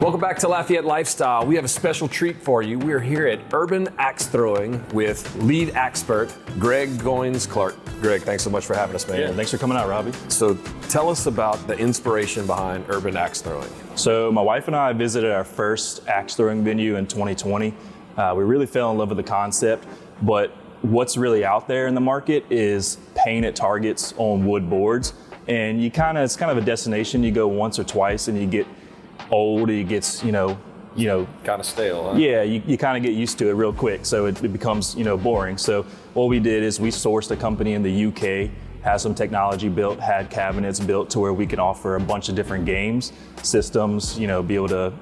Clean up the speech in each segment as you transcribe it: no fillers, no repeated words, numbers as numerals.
Welcome back to Lafayette Lifestyle. We have a special treat for you. We're here at Urban Axe Throwing with lead axpert, Greg Goins-Clark. Greg, thanks so much for having us, man. Yeah, thanks for coming out, Robbie. So tell us about the inspiration behind Urban Axe Throwing. So my wife and I visited our first axe throwing venue in 2020. We really fell in love with the concept, but what's really out there in the market is painted targets on wood boards. And it's kind of a destination. You go once or twice and you get old, it gets, kind of stale, huh? Yeah, you kind of get used to it real quick, so it becomes, boring. So what we did is we sourced a company in the UK, had some technology built, had cabinets built to where we can offer a bunch of different games, systems, be able to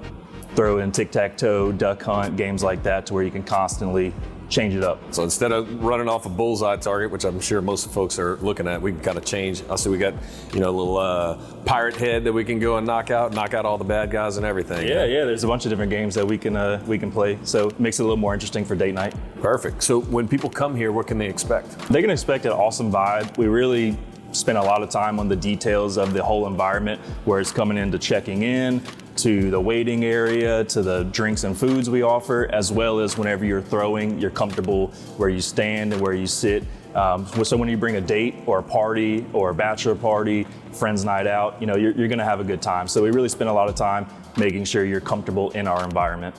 throw in tic-tac-toe, duck hunt, games like that, to where you can constantly change it up. So instead of running off a bullseye target, which I'm sure most folks are looking at, we can kind of change. I see we got, a little pirate head that we can go and knock out all the bad guys and everything. Yeah, there's a bunch of different games that we can play. So it makes it a little more interesting for date night. Perfect. So when people come here, what can they expect? They can expect an awesome vibe. We really spend a lot of time on the details of the whole environment, where it's coming into checking in, to the waiting area, to the drinks and foods we offer, as well as whenever you're throwing, you're comfortable where you stand and where you sit. So when you bring a date or a party or a bachelor party, friends night out, you're gonna have a good time. So we really spend a lot of time making sure you're comfortable in our environment.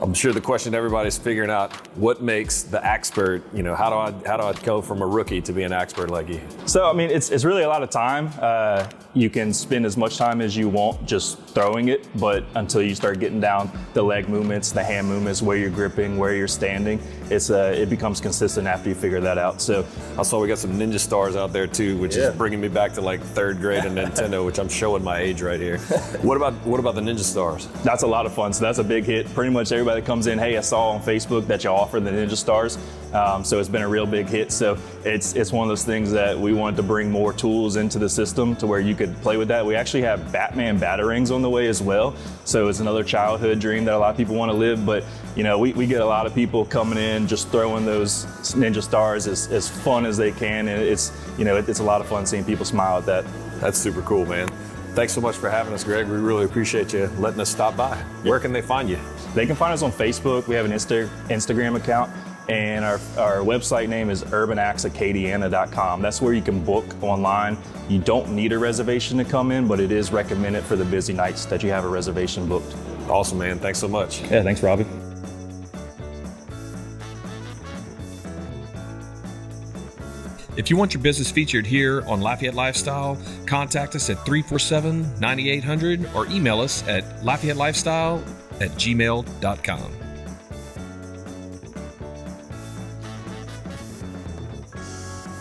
I'm sure the question everybody's figuring out, what makes the axpert, how do I go from a rookie to be an axpert like you? So, it's really a lot of time. You can spend as much time as you want just throwing it, but until you start getting down the leg movements, the hand movements, where you're gripping, where you're standing, it becomes consistent after you figure that out. So I saw we got some Ninja Stars out there too, which is bringing me back to like third grade in Nintendo, which I'm showing my age right here. What about the Ninja Stars? That's a lot of fun. So that's a big hit. Pretty much everybody that comes in, hey, I saw on Facebook that you offer the Ninja Stars. So it's been a real big hit. So it's one of those things that we wanted to bring more tools into the system to where you could play with that. We actually have Batman batarangs on the way as well. So it's another childhood dream that a lot of people want to live. But we get a lot of people coming in just throwing those Ninja Stars as fun as they can, and it's a lot of fun seeing people smile at that. That's super cool, man. Thanks so much for having us, Greg. We really appreciate you letting us stop by. Where can they find you? They can find us on Facebook. We have an Instagram account, and our website name is urbanaxeacadiana.com. That's where you can book online. You don't need a reservation to come in, but it is recommended for the busy nights that you have a reservation booked. Awesome, man. Thanks so much. Yeah, thanks, Robbie. If you want your business featured here on Lafayette Lifestyle, contact us at 347-9800 or email us at LafayetteLifestyle@gmail.com.